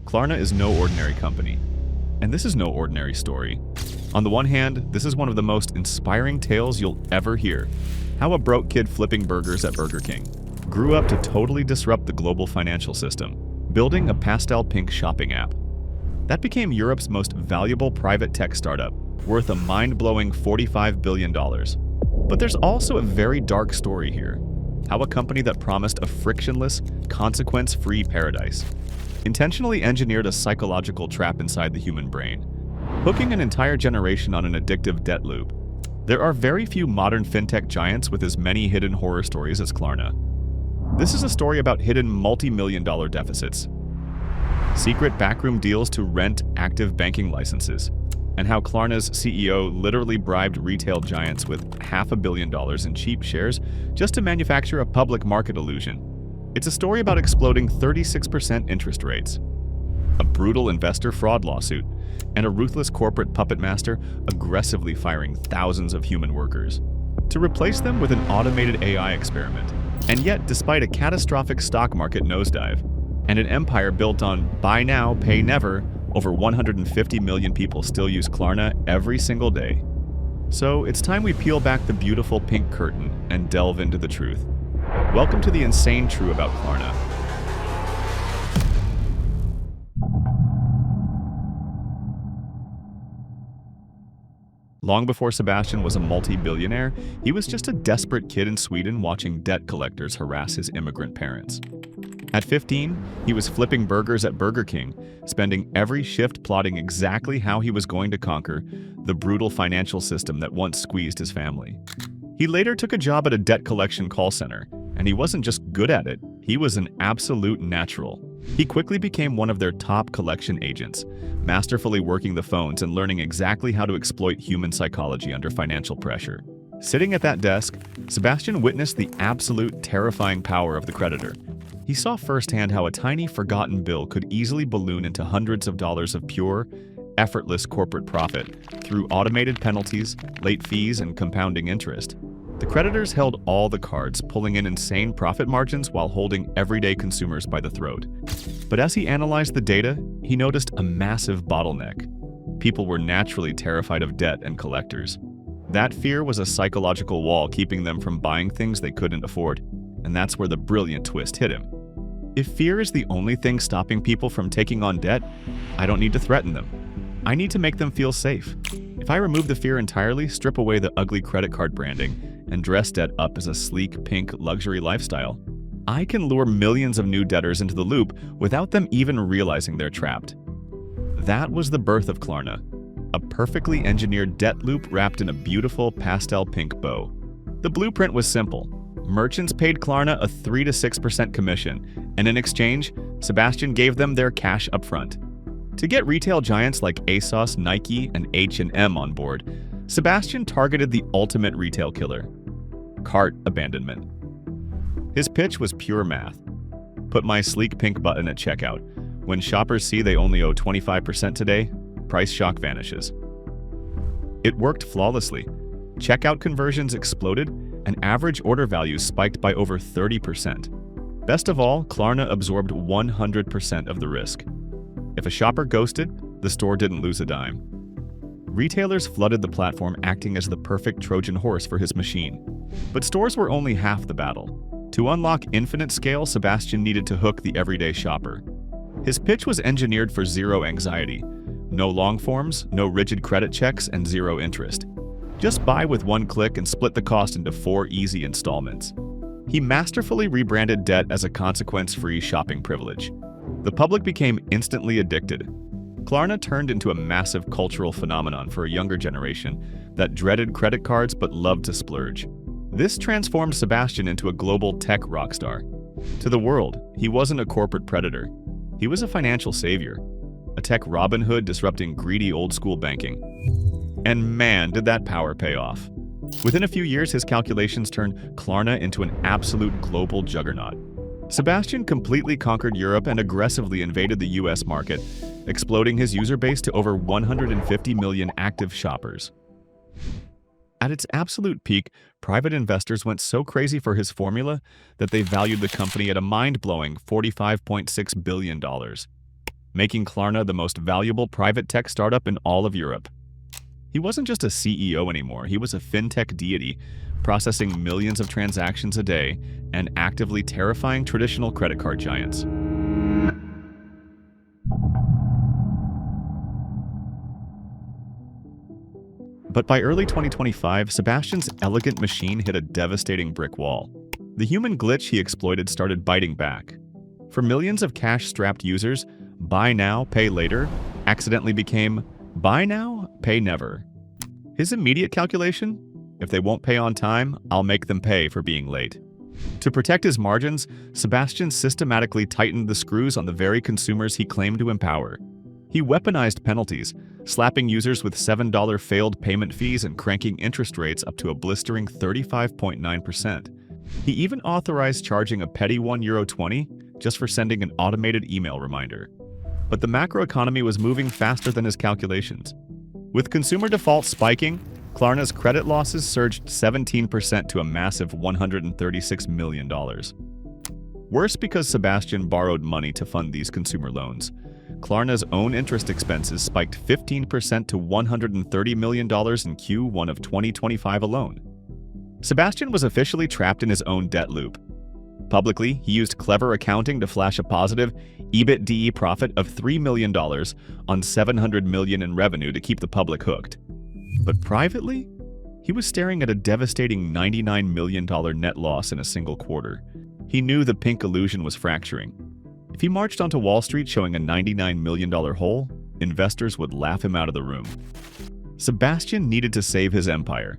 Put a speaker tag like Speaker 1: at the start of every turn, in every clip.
Speaker 1: Klarna is no ordinary company. And this is no ordinary story. On the one hand, this is one of the most inspiring tales you'll ever hear. How a broke kid flipping burgers at Burger King grew up to totally disrupt the global financial system, building a pastel pink shopping app. That became Europe's most valuable private tech startup, worth a mind-blowing $45 billion. But there's also a very dark story here. How a company that promised a frictionless, consequence-free paradise intentionally engineered a psychological trap inside the human brain, hooking an entire generation on an addictive debt loop. There are very few modern fintech giants with as many hidden horror stories as Klarna. This is a story about hidden multi-million-dollar deficits, secret backroom deals to rent active banking licenses, and how Klarna's CEO literally bribed retail giants with $500 million in cheap shares just to manufacture a public market illusion. It's a story about exploding 36% interest rates, a brutal investor fraud lawsuit, and a ruthless corporate puppet master aggressively firing thousands of human workers to replace them with an automated AI experiment. And yet, despite a catastrophic stock market nosedive and an empire built on buy now, pay never, over 150 million people still use Klarna every single day. So it's time we peel back the beautiful pink curtain and delve into the truth. Welcome to the Insane Truth About Klarna. Long before Sebastian was a multi-billionaire, he was just a desperate kid in Sweden watching debt collectors harass his immigrant parents. At 15, he was flipping burgers at Burger King, spending every shift plotting exactly how he was going to conquer the brutal financial system that once squeezed his family. He later took a job at a debt collection call center, and he wasn't just good at it, he was an absolute natural. He quickly became one of their top collection agents, masterfully working the phones and learning exactly how to exploit human psychology under financial pressure. Sitting at that desk, Sebastian witnessed the absolute terrifying power of the creditor. He saw firsthand how a tiny forgotten bill could easily balloon into hundreds of dollars of pure, effortless corporate profit through automated penalties, late fees, and compounding interest. The creditors held all the cards, pulling in insane profit margins while holding everyday consumers by the throat. But as he analyzed the data, he noticed a massive bottleneck. People were naturally terrified of debt and collectors. That fear was a psychological wall keeping them from buying things they couldn't afford, and that's where the brilliant twist hit him. If fear is the only thing stopping people from taking on debt, I don't need to threaten them. I need to make them feel safe. If I remove the fear entirely, strip away the ugly credit card branding, and dress debt up as a sleek, pink luxury lifestyle, I can lure millions of new debtors into the loop without them even realizing they're trapped. That was the birth of Klarna, a perfectly engineered debt loop wrapped in a beautiful pastel pink bow. The blueprint was simple. Merchants paid Klarna a 3 to 6% commission, and in exchange, Sebastian gave them their cash upfront. To get retail giants like ASOS, Nike, and H&M on board, Sebastian targeted the ultimate retail killer: cart abandonment. His pitch was pure math. Put my sleek pink button at checkout. When shoppers see they only owe 25% today, price shock vanishes. It worked flawlessly. Checkout conversions exploded, and average order values spiked by over 30%. Best of all, Klarna absorbed 100% of the risk. If a shopper ghosted, the store didn't lose a dime. Retailers flooded the platform, acting as the perfect Trojan horse for his machine. But stores were only half the battle. To unlock infinite scale, Sebastian needed to hook the everyday shopper. His pitch was engineered for zero anxiety. No long forms, no rigid credit checks, and zero interest. Just buy with one click and split the cost into 4 easy installments. He masterfully rebranded debt as a consequence-free shopping privilege. The public became instantly addicted. Klarna turned into a massive cultural phenomenon for a younger generation that dreaded credit cards but loved to splurge. This transformed Sebastian into a global tech rock star. To the world, he wasn't a corporate predator. He was a financial savior, a tech Robin Hood disrupting greedy old-school banking. And man, did that power pay off. Within a few years, his calculations turned Klarna into an absolute global juggernaut. Sebastian completely conquered Europe and aggressively invaded the US market, exploding his user base to over 150 million active shoppers. At its absolute peak, private investors went so crazy for his formula that they valued the company at a mind-blowing $45.6 billion. making Klarna the most valuable private tech startup in all of Europe. He wasn't just a CEO anymore, he was a fintech deity, processing millions of transactions a day and actively terrifying traditional credit card giants. But by early 2025, Sebastian's elegant machine hit a devastating brick wall. The human glitch he exploited started biting back. For millions of cash-strapped users, buy now, pay later accidentally became buy now, pay never. His immediate calculation? If they won't pay on time, I'll make them pay for being late. To protect his margins, Sebastian systematically tightened the screws on the very consumers he claimed to empower. He weaponized penalties, slapping users with $7 failed payment fees and cranking interest rates up to a blistering 35.9%. He even authorized charging a petty €1.20 just for sending an automated email reminder. But the macroeconomy was moving faster than his calculations. With consumer defaults spiking, Klarna's credit losses surged 17% to a massive $136 million. Worse, because Sebastian borrowed money to fund these consumer loans. Klarna's own interest expenses spiked 15% to $130 million in Q1 of 2025 alone. Sebastian was officially trapped in his own debt loop. Publicly, he used clever accounting to flash a positive EBITDA profit of $3 million on $700 million in revenue to keep the public hooked. But privately, he was staring at a devastating $99 million net loss in a single quarter. He knew the pink illusion was fracturing. If he marched onto Wall Street showing a $99 million hole, investors would laugh him out of the room. Sebastian needed to save his empire.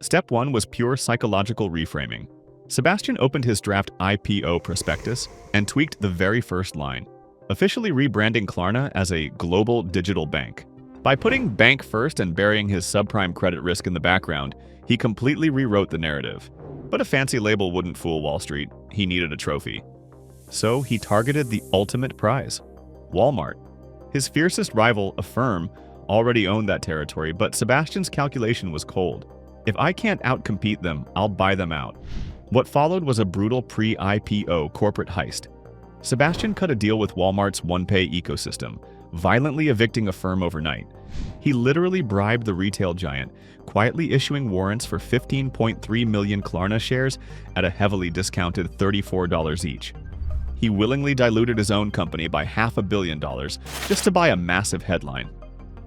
Speaker 1: Step 1 was pure psychological reframing. Sebastian opened his draft IPO prospectus and tweaked the very first line, officially rebranding Klarna as a global digital bank. By putting bank first and burying his subprime credit risk in the background, he completely rewrote the narrative. But a fancy label wouldn't fool Wall Street. He needed a trophy. So he targeted the ultimate prize, Walmart. His fiercest rival, Affirm, already owned that territory, but Sebastian's calculation was cold. If I can't outcompete them, I'll buy them out. What followed was a brutal pre-IPO corporate heist. Sebastian cut a deal with Walmart's OnePay ecosystem, violently evicting Affirm overnight. He literally bribed the retail giant, quietly issuing warrants for 15.3 million Klarna shares at a heavily discounted $34 each. He willingly diluted his own company by $500 million just to buy a massive headline.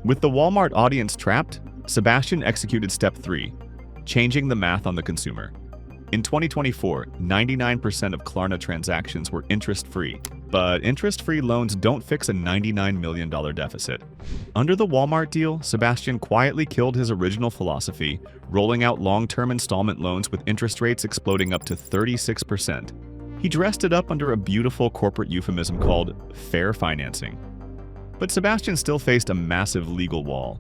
Speaker 1: With the Walmart audience trapped, Sebastian executed step 3, changing the math on the consumer. In 2024, 99% of Klarna transactions were interest-free, but interest-free loans don't fix a $99 million deficit. Under the Walmart deal, Sebastian quietly killed his original philosophy, rolling out long-term installment loans with interest rates exploding up to 36%. He dressed it up under a beautiful corporate euphemism called fair financing. But Sebastian still faced a massive legal wall.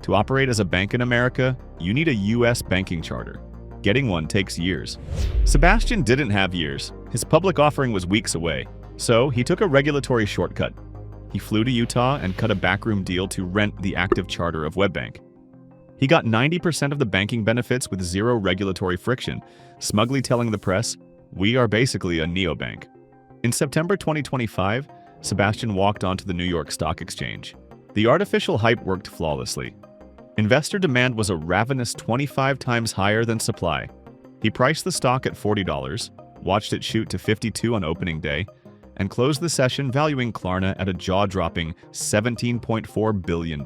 Speaker 1: To operate as a bank in America, you need a U.S. banking charter. Getting one takes years. Sebastian didn't have years. His public offering was weeks away. So he took a regulatory shortcut. He flew to Utah and cut a backroom deal to rent the active charter of WebBank. He got 90% of the banking benefits with zero regulatory friction, smugly telling the press, "We are basically a neobank." In September 2025, Sebastian walked onto the New York Stock Exchange. The artificial hype worked flawlessly. Investor demand was a ravenous 25 times higher than supply. He priced the stock at $40, watched it shoot to 52 on opening day, and closed the session valuing Klarna at a jaw-dropping $17.4 billion.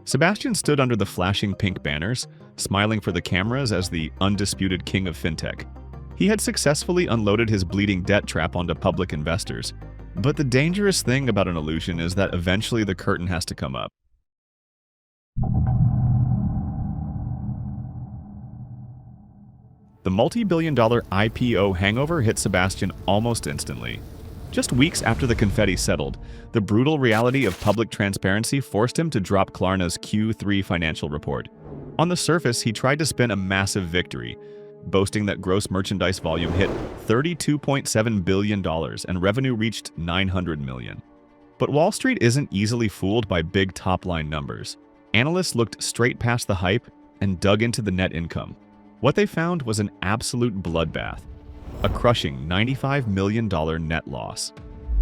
Speaker 1: Sebastian stood under the flashing pink banners, smiling for the cameras as the undisputed king of fintech. He had successfully unloaded his bleeding debt trap onto public investors. But the dangerous thing about an illusion is that eventually the curtain has to come up. The multi-billion-dollar IPO hangover hit Sebastian almost instantly. Just weeks after the confetti settled, the brutal reality of public transparency forced him to drop Klarna's Q3 financial report. On the surface, he tried to spin a massive victory, boasting that gross merchandise volume hit $32.7 billion and revenue reached $900 million. But Wall Street isn't easily fooled by big top-line numbers. Analysts looked straight past the hype and dug into the net income. What they found was an absolute bloodbath, a crushing $95 million net loss.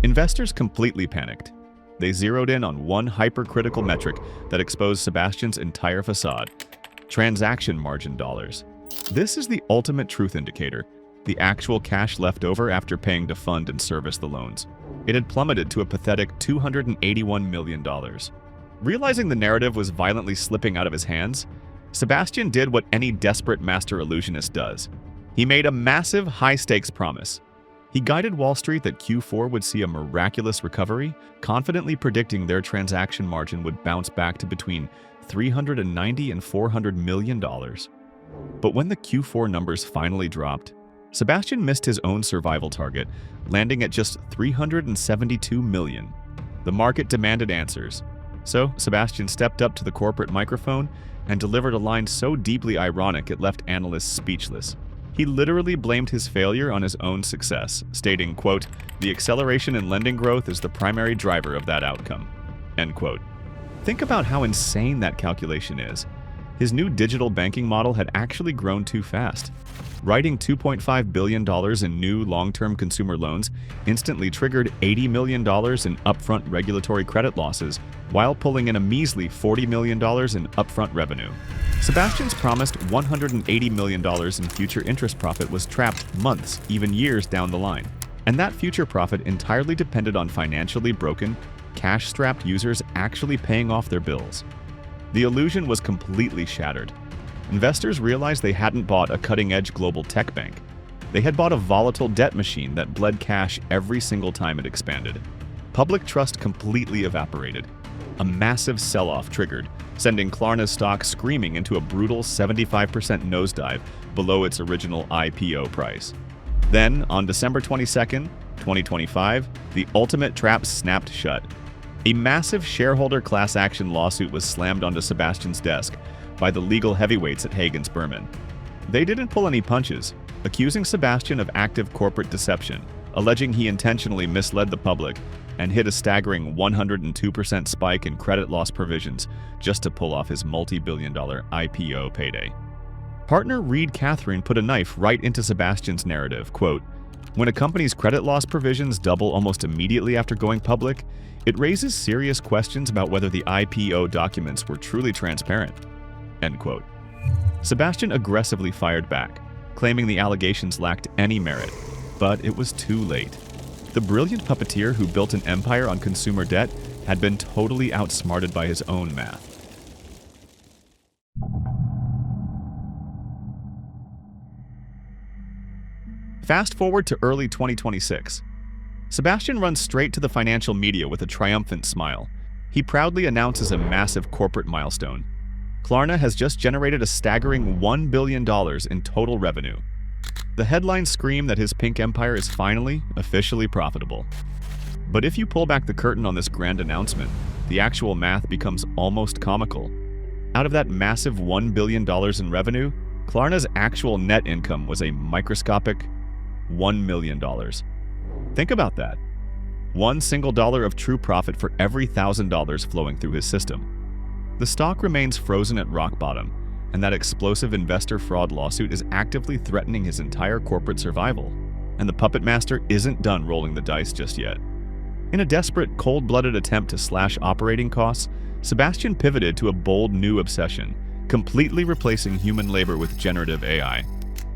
Speaker 1: Investors completely panicked. They zeroed in on one hypercritical metric that exposed Sebastian's entire facade: transaction margin dollars. This is the ultimate truth indicator, the actual cash left over after paying to fund and service the loans. It had plummeted to a pathetic $281 million. Realizing the narrative was violently slipping out of his hands, Sebastian did what any desperate master illusionist does. He made a massive, high-stakes promise. He guided Wall Street that Q4 would see a miraculous recovery, confidently predicting their transaction margin would bounce back to between $390 and $400 million. But when the Q4 numbers finally dropped, Sebastian missed his own survival target, landing at just $372 million. The market demanded answers. So Sebastian stepped up to the corporate microphone and delivered a line so deeply ironic it left analysts speechless. He literally blamed his failure on his own success, stating, quote, "The acceleration in lending growth is the primary driver of that outcome," end quote. Think about how insane that calculation is. His new digital banking model had actually grown too fast. Writing $2.5 billion in new long-term consumer loans instantly triggered $80 million in upfront regulatory credit losses, while pulling in a measly $40 million in upfront revenue. Sebastian's promised $180 million in future interest profit was trapped months, even years down the line. And that future profit entirely depended on financially broken, cash-strapped users actually paying off their bills. The illusion was completely shattered. Investors realized they hadn't bought a cutting-edge global tech bank. They had bought a volatile debt machine that bled cash every single time it expanded. Public trust completely evaporated. A massive sell-off triggered, sending Klarna's stock screaming into a brutal 75% nosedive below its original IPO price. Then, on December 22, 2025, the ultimate trap snapped shut. A massive shareholder class action lawsuit was slammed onto Sebastian's desk by the legal heavyweights at Hagens Berman. They didn't pull any punches, accusing Sebastian of active corporate deception, alleging he intentionally misled the public and hit a staggering 102% spike in credit loss provisions just to pull off his multi-billion-dollar IPO payday. Partner Reed Catherine put a knife right into Sebastian's narrative, quote, "When a company's credit loss provisions double almost immediately after going public, it raises serious questions about whether the IPO documents were truly transparent," end quote. Sebastian aggressively fired back, claiming the allegations lacked any merit, but it was too late. The brilliant puppeteer who built an empire on consumer debt had been totally outsmarted by his own math. Fast forward to early 2026. Sebastian runs straight to the financial media with a triumphant smile. He proudly announces a massive corporate milestone. Klarna has just generated a staggering $1 billion in total revenue. The headlines scream that his pink empire is finally, officially profitable. But if you pull back the curtain on this grand announcement, the actual math becomes almost comical. Out of that massive $1 billion in revenue, Klarna's actual net income was a microscopic $1 million. Think about that. One single dollar of true profit for every $1,000 flowing through his system. The stock remains frozen at rock bottom, and that explosive investor fraud lawsuit is actively threatening his entire corporate survival. And the puppet master isn't done rolling the dice just yet. In a desperate, cold-blooded attempt to slash operating costs, Sebastian pivoted to a bold new obsession, completely replacing human labor with generative AI.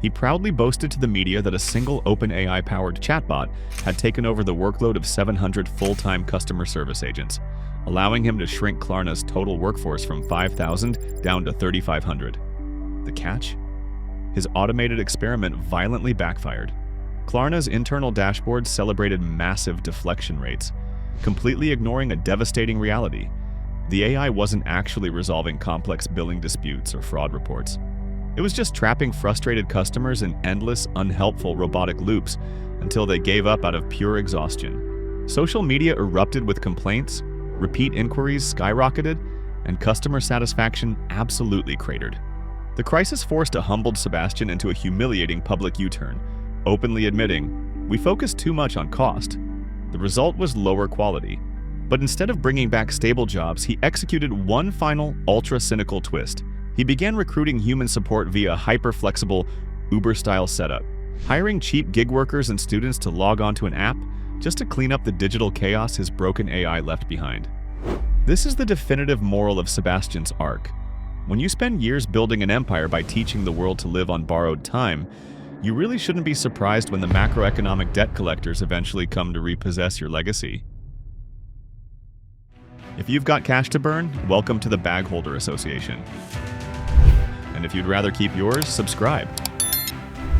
Speaker 1: He proudly boasted to the media that a single OpenAI-powered chatbot had taken over the workload of 700 full-time customer service agents, allowing him to shrink Klarna's total workforce from 5,000 down to 3,500. The catch? His automated experiment violently backfired. Klarna's internal dashboard celebrated massive deflection rates, completely ignoring a devastating reality. The AI wasn't actually resolving complex billing disputes or fraud reports. It was just trapping frustrated customers in endless, unhelpful robotic loops until they gave up out of pure exhaustion. Social media erupted with complaints, repeat inquiries skyrocketed, and customer satisfaction absolutely cratered. The crisis forced a humbled Sebastian into a humiliating public U-turn, openly admitting, "We focused too much on cost." The result was lower quality. But instead of bringing back stable jobs, he executed one final, ultra-cynical twist. He began recruiting human support via a hyper-flexible, Uber-style setup, hiring cheap gig workers and students to log onto an app just to clean up the digital chaos his broken AI left behind. This is the definitive moral of Sebastian's arc. When you spend years building an empire by teaching the world to live on borrowed time, you really shouldn't be surprised when the macroeconomic debt collectors eventually come to repossess your legacy. If you've got cash to burn, welcome to the Bag Holder Association. And if you'd rather keep yours, subscribe.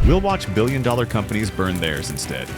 Speaker 1: We'll watch billion-dollar companies burn theirs instead.